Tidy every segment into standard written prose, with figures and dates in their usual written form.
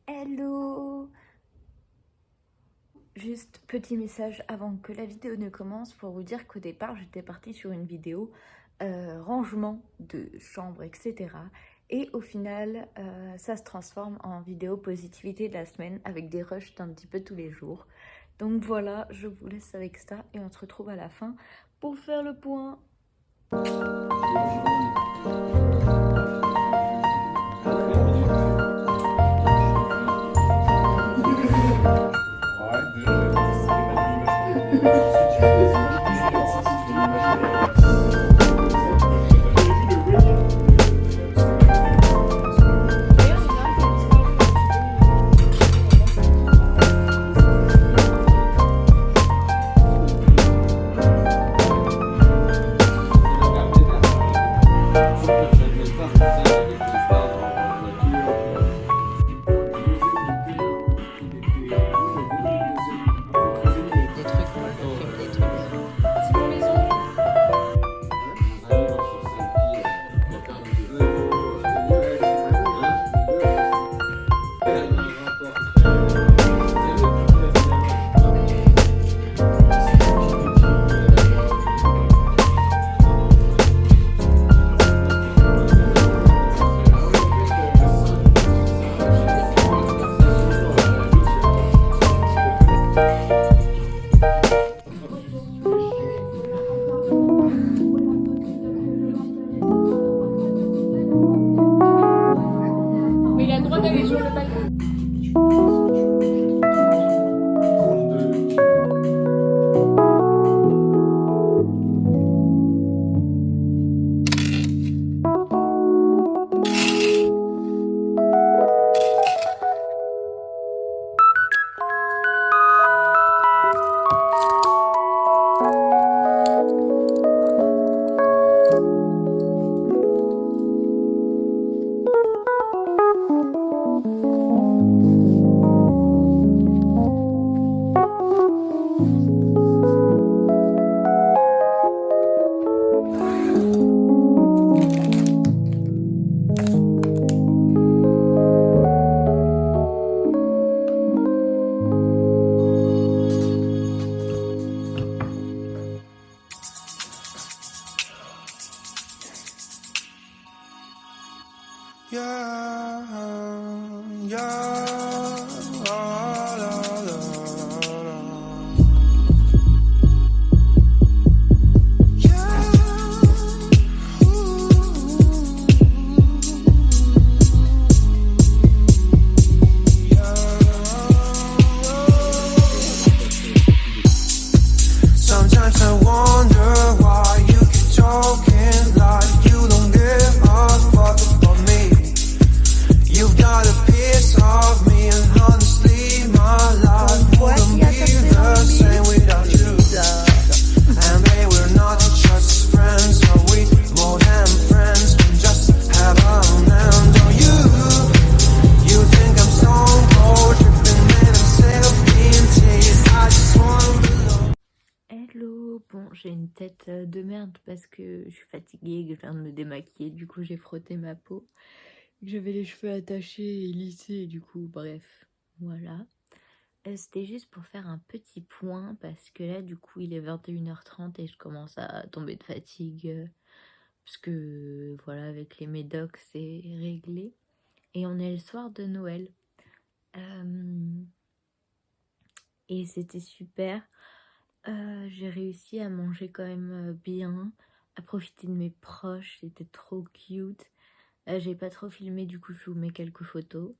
Hello! Juste petit message avant que la vidéo ne commence pour vous dire qu'au départ j'étais partie sur une vidéo rangement de chambre, etc. Et au final ça se transforme en vidéo positivité de la semaine avec des rushs d'un petit peu tous les jours. Donc voilà, je vous laisse avec ça et on se retrouve à la fin pour faire le point. Mais il a le droit d'aller sur le balcon. Sometimes I wonder why you keep talking like you don't give a fuck about me. You've got a piece of me, and honestly, my life wouldn't be the same without you. And babe, we're not just friends, are we more than friends? We just have a hand on you. You think I'm stone cold, dripping and I'm self-empty. I just wanna belong. Hello, bon j'ai une tête de merde parce que je suis fatiguée, que je viens de me démaquiller, du coup j'ai frotté ma peau, j'avais les cheveux attachés et lissés, du coup bref, voilà. C'était juste pour faire un petit point parce que là du coup il est 21h30 et je commence à tomber de fatigue parce que voilà avec les médocs c'est réglé et on est le soir de Noël et c'était super. J'ai réussi à manger quand même bien, à profiter de mes proches, c'était trop cute. J'ai pas trop filmé, du coup je vous mets quelques photos.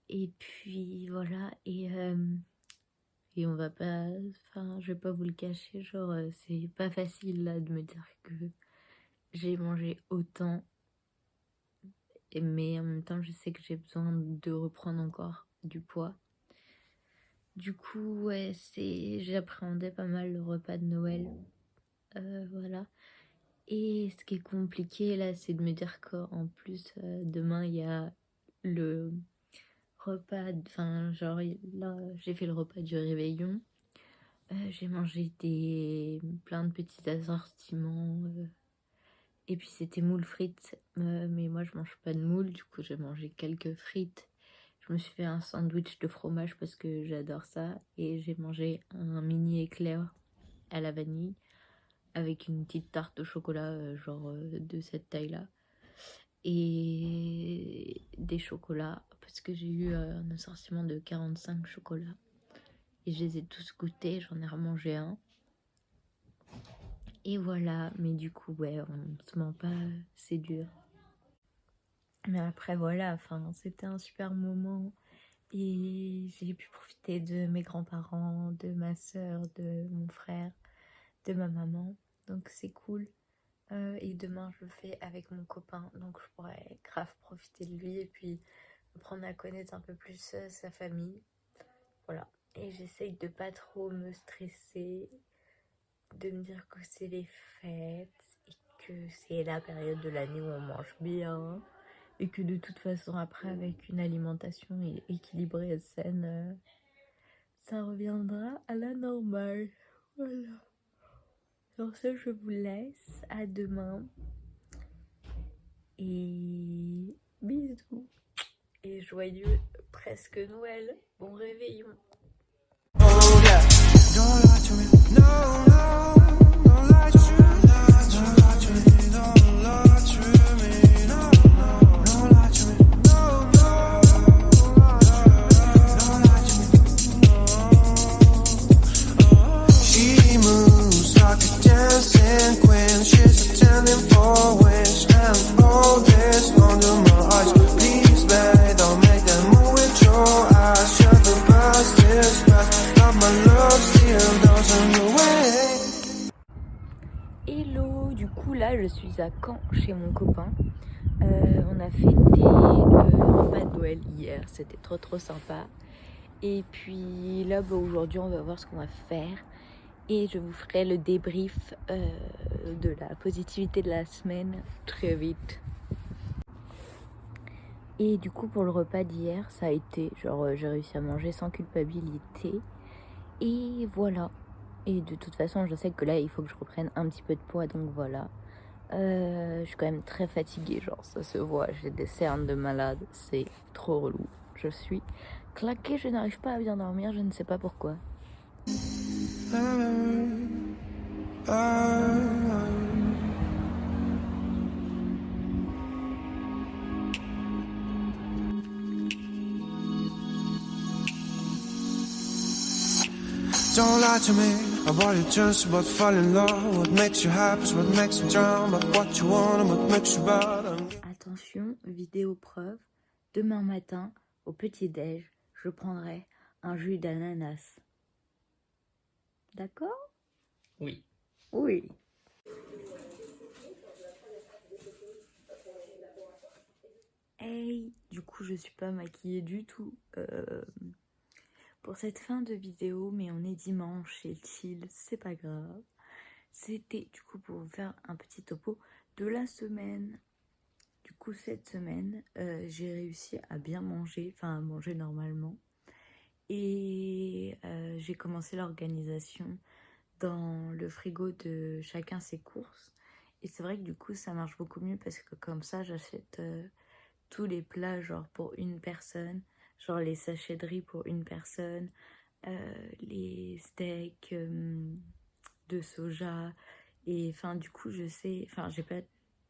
Et puis voilà, et on va pas, enfin je vais pas vous le cacher, genre c'est pas facile là de me dire que j'ai mangé autant, mais en même temps je sais que j'ai besoin de reprendre encore du poids. Du coup ouais, j'appréhendais pas mal le repas de Noël, voilà. Et ce qui est compliqué là, c'est de me dire qu'en plus demain il y a le repas, enfin genre là j'ai fait le repas du réveillon, J'ai mangé plein de petits assortiments. Et puis c'était moules frites. Mais moi, je mange pas de moules. Du coup, j'ai mangé quelques frites. Je me suis fait un sandwich de fromage parce que j'adore ça. Et j'ai mangé un mini éclair à la vanille avec une petite tarte au chocolat, de cette taille-là. Et des chocolats parce que j'ai eu un assortiment de 45 chocolats. Et je les ai tous goûtés, j'en ai remangé un. Et voilà, mais du coup, ouais, on se ment pas, c'est dur. Mais après, voilà, enfin, c'était un super moment. Et j'ai pu profiter de mes grands-parents, de ma soeur, de mon frère, de ma maman. Donc c'est cool. Et demain, je le fais avec mon copain. Donc je pourrais grave profiter de lui et puis apprendre à connaître un peu plus sa famille. Voilà. Et j'essaye de pas trop me stresser, de me dire que c'est les fêtes et que c'est la période de l'année où on mange bien et que de toute façon après avec une alimentation équilibrée et saine, ça reviendra à la normale. Voilà. Sur ce, je vous laisse. À demain. Et bisous. Et joyeux presque Noël. Bon réveillon. Oh yeah. Don't lie to me. No, no. Don't lie to me. Don't lie to me. Don't lie to me. No, no. Don't lie to me. No, no. Don't lie to me. No. She moves like a dancing queen. She's attending for wish and all this under my eyes. Please, babe, don't make that move with your eyes. Shut the past is past. Not my love still doesn't away. Hello, du coup là je suis à Caen chez mon copain. On a fêté le repas de Noël hier, c'était trop sympa. Et puis là aujourd'hui on va voir ce qu'on va faire. Et je vous ferai le débrief de la positivité de la semaine très vite. Et du coup pour le repas d'hier ça a été j'ai réussi à manger sans culpabilité. Et voilà. Et de toute façon je sais que là il faut que je reprenne un petit peu de poids, donc voilà. Je suis quand même très fatiguée, genre ça se voit, j'ai des cernes de malade, c'est trop relou. Je suis claquée, je n'arrive pas à bien dormir, je ne sais pas pourquoi. Don't lie to me about your just about fall in love. What makes you happy, what makes you drown, but what you want and what makes you bad. Attention, vidéo preuve, demain matin, au petit-déj, je prendrai un jus d'ananas. D'accord? Oui. Oui. Hey, du coup je suis pas maquillée du tout pour cette fin de vidéo, mais on est dimanche, c'est chill, c'est pas grave. C'était du coup pour vous faire un petit topo de la semaine. Du coup cette semaine, j'ai réussi à bien manger, enfin à manger normalement. Et j'ai commencé l'organisation dans le frigo de chacun ses courses. Et c'est vrai que du coup ça marche beaucoup mieux parce que comme ça j'achète tous les plats genre pour une personne, genre les sachets de riz pour une personne, les steaks de soja. Et enfin du coup je sais, enfin j'ai pas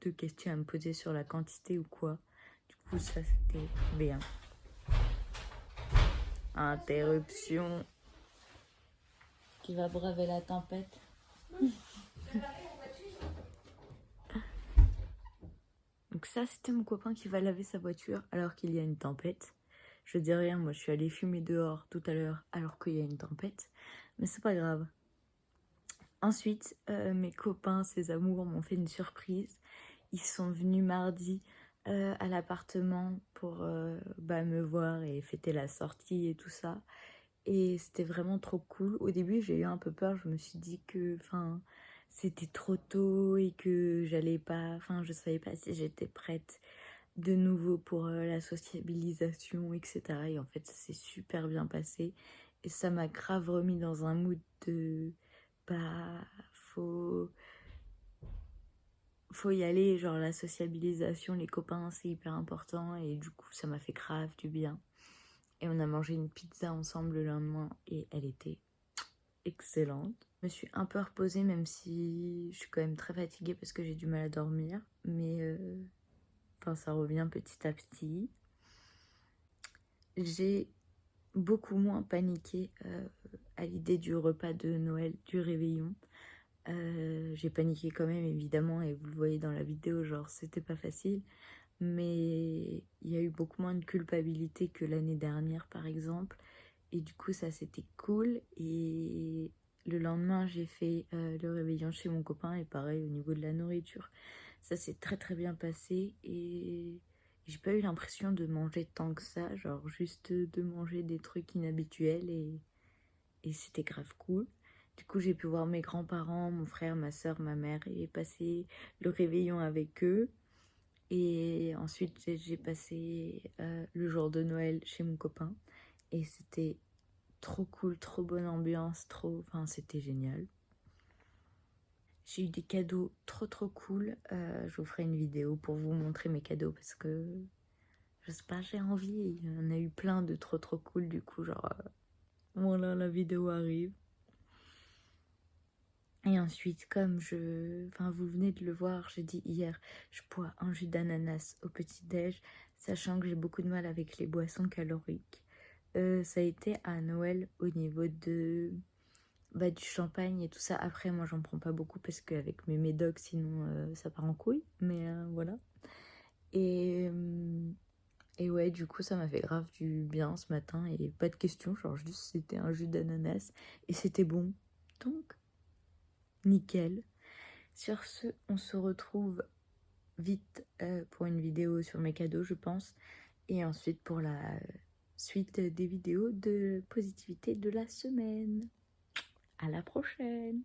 de questions à me poser sur la quantité ou quoi. Du coup ça c'était bien. Interruption. Qui va braver la tempête. Donc ça c'était mon copain qui va laver sa voiture alors qu'il y a une tempête. Je dis rien, moi je suis allée fumer dehors tout à l'heure alors qu'il y a une tempête. Mais c'est pas grave. Ensuite, mes copains, ces amours m'ont fait une surprise. Ils sont venus mardi à l'appartement pour me voir et fêter la sortie et tout ça. Et c'était vraiment trop cool. Au début, j'ai eu un peu peur. Je me suis dit que c'était trop tôt et que j'allais pas... je savais pas si j'étais prête de nouveau pour la sociabilisation, etc. Et en fait, ça s'est super bien passé. Et ça m'a grave remis dans un mood de bah faut y aller, genre la sociabilisation, les copains c'est hyper important et du coup ça m'a fait grave du bien. Et on a mangé une pizza ensemble le lendemain et elle était excellente. Je me suis un peu reposée même si je suis quand même très fatiguée parce que j'ai du mal à dormir, mais enfin ça revient petit à petit. J'ai beaucoup moins paniqué à l'idée du repas de Noël, du réveillon. J'ai paniqué quand même évidemment et vous le voyez dans la vidéo, genre c'était pas facile, mais il y a eu beaucoup moins de culpabilité que l'année dernière par exemple, et du coup ça c'était cool. Et le lendemain j'ai fait le réveillon chez mon copain et pareil au niveau de la nourriture ça s'est très très bien passé et j'ai pas eu l'impression de manger tant que ça, genre juste de manger des trucs inhabituels et c'était grave cool. Du coup, j'ai pu voir mes grands-parents, mon frère, ma soeur, ma mère et passer le réveillon avec eux. Et ensuite, j'ai passé le jour de Noël chez mon copain. Et c'était trop cool, trop bonne ambiance, trop... Enfin, c'était génial. J'ai eu des cadeaux trop trop cool. Je vous ferai une vidéo pour vous montrer mes cadeaux parce que... Je sais pas, j'ai envie. Il y en a eu plein de trop trop cool. Du coup, genre... voilà, la vidéo arrive. Et ensuite, comme enfin, vous venez de le voir, j'ai dit hier, je bois un jus d'ananas au petit-déj, sachant que j'ai beaucoup de mal avec les boissons caloriques. Ça a été à Noël au niveau de du champagne et tout ça. Après, moi, j'en prends pas beaucoup parce qu'avec mes médocs, sinon, ça part en couille. Mais voilà. Et ouais, du coup, ça m'a fait grave du bien ce matin. Et pas de question, genre juste c'était un jus d'ananas. Et c'était bon. Donc... nickel. Sur ce, on se retrouve vite pour une vidéo sur mes cadeaux, je pense. Et ensuite pour la suite des vidéos de positivité de la semaine. À la prochaine!